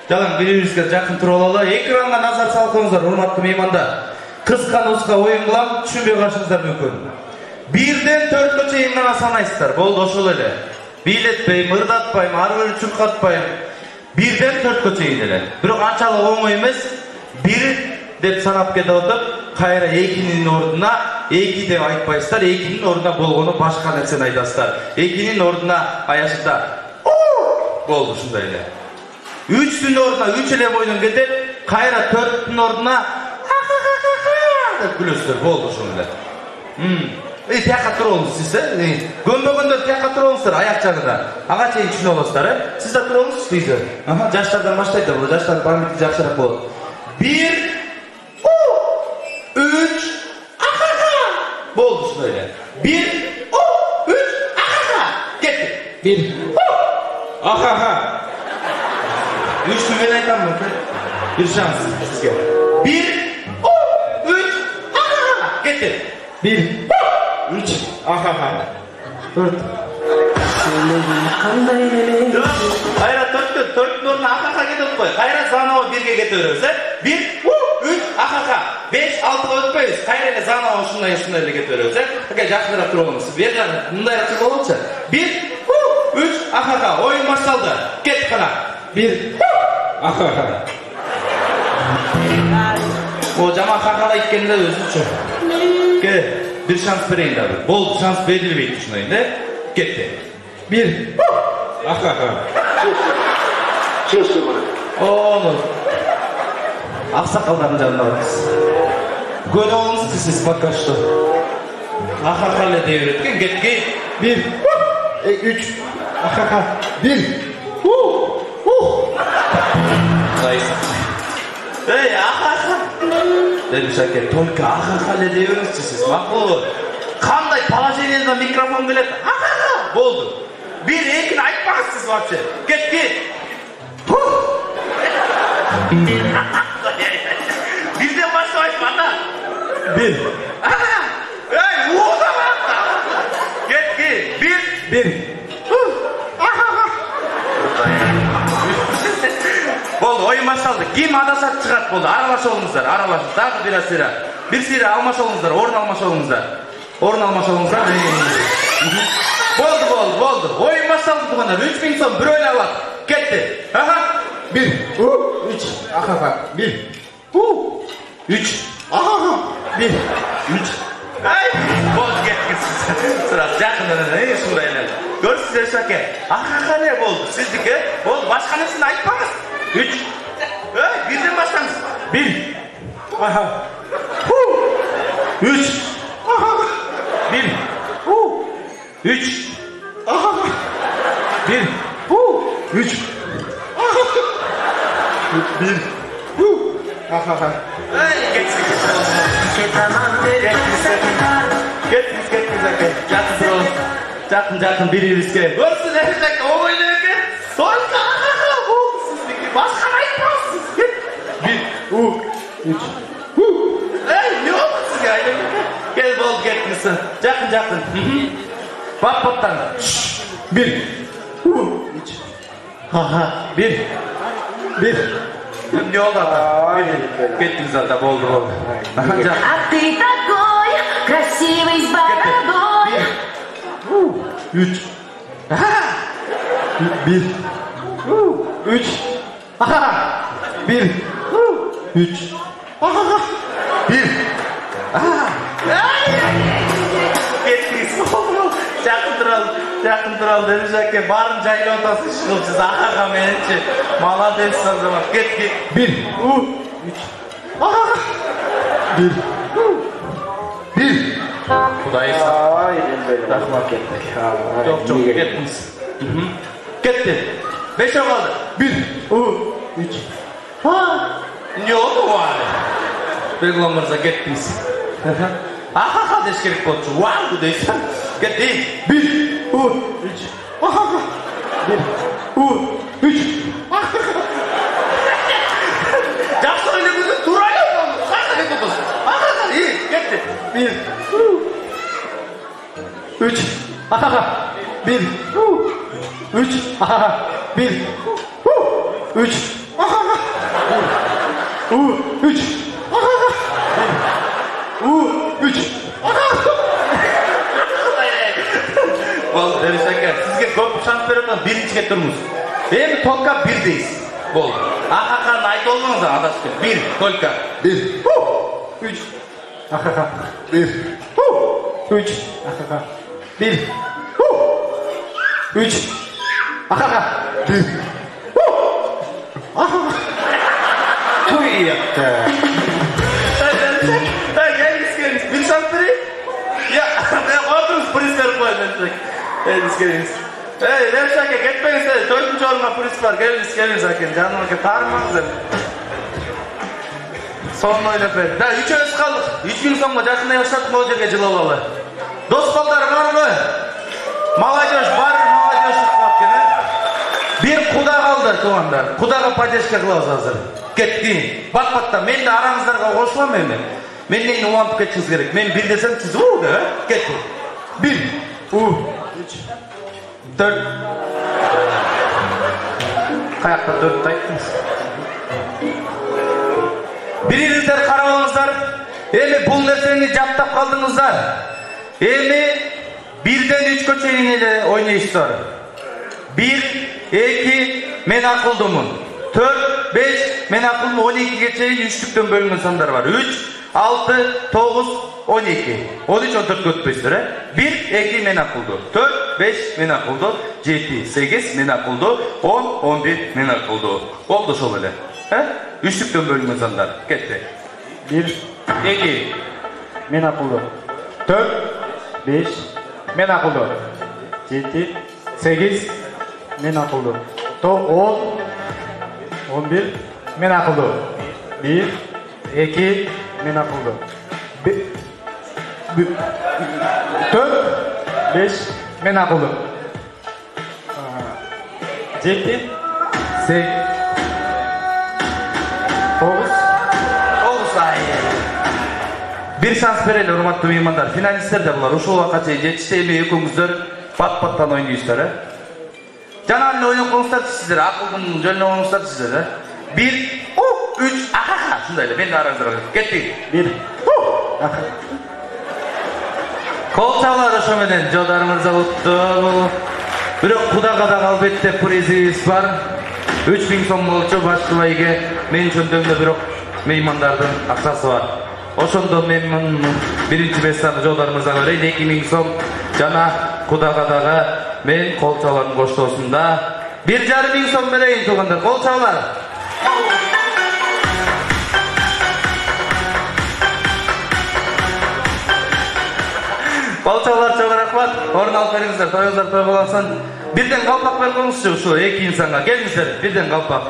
Жалаң бири-бирибизге жакын туруп алалы. Экранга назар салсаңыздар, урматтуу меймандар. Кыска нуска оюн кылам, түшүнбөй калышыңыздар мүмкүн. 1-ден 4-кө чейин гана санайсыздар. Болду, ошол эле. Бийлетпейм, ырдатпайм, ары бери чуркатпайм. 1-ден 4-кө чейин эле. Бирок анчалык оңой эмес. 1 деп санап кетип отуп, кайра 2-нин ордуна 2 деп айтпайсыздар, 2-нин ордуна болгону башка нерсени айтасыздар. 2-нин ордуна аяшында болду ушундай эле. 3-түн ордуна 3 эле бойдон кетип, кайра 4-түн ордуна деп күлөсүздөр. Болду ошол эле. Тияка туруңуз сиз, көнбөгөндөр тияка туруңуздар аяк жагында. Ага чейин түшүнүп аласыздар, Сиз да туруңуз дейсиз. Жаштардан баштайт да, жаштардын памяти жакшыраак болот. 1 3 болду ушундай эле. 1 3 кетти. 1 3-тү мен айтамын. Бир шанс сизге. 1 3 кетти. 1 3 4 кандай эле. Кайра 4-түн ордуна кетип кой. Кайра заново 1-ге кете беребиз, 1 3 5-6 өтпөйбүз. Кайра эле заново ушундай эле кете беребиз, Ака жакшыраак туруңуз. Бер жагы мындайраак болобучу. 1 3 оюн башталды. Кет кана. 1 О, жаман хакалай эткенде өзүчө. Бир шанс берейин дагы. Болду, шанс берилбейт ушундай эле. Кетти. 1 Оно. Аксакалдардын жанына барабыз. Көрүп алыңыз сиз пока что. Эле дей берет экен, кетки. 1 3 1 Дедишаке, только эле дей бериңизчи сиз, макул. Кандай положениеда микрофон келет? Болду. 1-2-ни айтпаңыз сиз вообще. Кетки. Бирден баштабайсызбы ата? 1 Кетки. 1 Болду, оюн башталды. Ким адашат чыгат болду. Аралашып алыңыздар, аралашып. Дагы бир сыйра. Бир сыйра алмашып алыңыздар, орун алмашып алыңыздар. Болду. Оюн башталды тугандар. 3000 сом бир ойлоп алат. Кетти. 1 3 1 3 1 3 Болду, кеттиңиз. Сырас жакын эле, ушундай эле. Көрсүздөр Шаке. Эле болду. Сиздики. Болду, башка нерсени айтпаңыз. 3 бирден баштаңыз. 1 3 1 3 1 3 1 Kеттiniz. Жақын бири-бирибизге. Көрсүздөр Шаке, оңой эле экен. Только болду сиздики. Башка айтпаңыз. 1 3 не болду сизге айнек? Кел, болду, кеттиңиз. Жақын. Пап-паптан. 1 3 1 не болду ата? Кеттиңиз ата, болду. А ты такой красивый с бородой. 3 1 3 1 3 1 Кеттиңиz. Жақын туралы Дедишаке, барын жайлап атасыз ишкылчысыз. Акага мененчи. Молодец азамат. Кетки. 1 3 1 Кудайы рахмат, кеттик. Жок, кеттиңиз. Кетти. 5 калды. 1 3 не болду баары? Беглон мырза, кеттиңиз. Деш керек болчу. Вау дейсиң. Кетти. 1 3 1 3 Жакшы ойлогуңуз туура ойлогуңуз. Кайсы кетесиз? Кетти. 1 3 1 3 1 3 Üç. Üç. Болды, Derишака, sizge көп шанс беріп отырмын, біріншіге тұрмыз. Енді только бірдейсіз. Болды. Ақақаны айтып olmаңыз, адасып кет. Bir, только. Bir. Üç. Ахаха. Bir. Üç. Ахаха. Bir. Üç. Ахаха. Bir. Tuy yaptı. Geliniz. Bir şans vereyim. Ya, oturunuz, polis verip koyun. Geliniz. Derişaка, ketmeyin size. 4. oruna polis var. Geliniz hakem. Canıma tarmağınız. Son oynap verdi. Da 3 öz kaldık. 3 gün sonra жақында yaşadık o жерге жылап. Дос балдар бар ғой? Молодежь бар, молодежь қалып келе. Bir құда қалды, туғандар. Құдаға поддержка қылабыз азыр. Кетті. Бат-баттан. Мен де араңыздарға қосыламын енді. Менден уантып кетшіңіз керек. Мен бір десем, сіз да, кетті. Bir. 3. 4. Қаяқта 4 айттыңыз. Біріңіздер қарап алыңыздар. Эми бұл нәрсені жаттап қалдыңыздар. Эми 1-ден 3-ке чейин эле ойнойсуздар. 1, 2 мен акылдымын. 4, 5 мен акылдымын. 12-ге чейин 3-түктөн бөлүнгөн сандар бар. 3, 6, 9, 12. 13, 14 өтпөйсүздөр, 1, 2 мен акылды. 4, 5 мен акылды. 7, 8 мен акылды. 10, 11 мен акылды. Болду ошол эле. 3-түктөн бөлүнгөн сандар. Кетти. 1. 2. Men akıllı. 4. 5. Men akıllı. 7. 8. Men akıllı. 10. 11. Men akıllı. 1. 2. Men akıllı. 4. 5. Men akıllı. 7. 8. 9. Bir şans verelim hurmatlı mehmanlar. Finalistler de bunlar. Uşul vakatça yetişteyme ekimizler pat-pattan oynuyorlar. Cananlı oyun konuslar sizlere, akıldın jönlü konuslar sizlere. 1, 3, aha, şundayla, ben de aranızda kalayım. Gitti. 1. Kol çağlar oşameden, jodarımızda uttu. Bирок Кудага да албетте призибиз бар. 3000 сом болчу башкылайге. Мен чөндөмдө бирок меймандардын акчасы бар. Ошондо мен биринчи месаны Жодар мырзага берейин. 2000 сом жана Кудага дагы мен кол чалардын коштоосунда 1500 сом берейин туугандар. Кол чалар. Балчалар çok рахмат. Орун алып бериңиздер. Тоюңуздар той болсун. Бирден калпак берип коюңузчу ушу эки инсанга. Келиңиздер. Бирден калпак.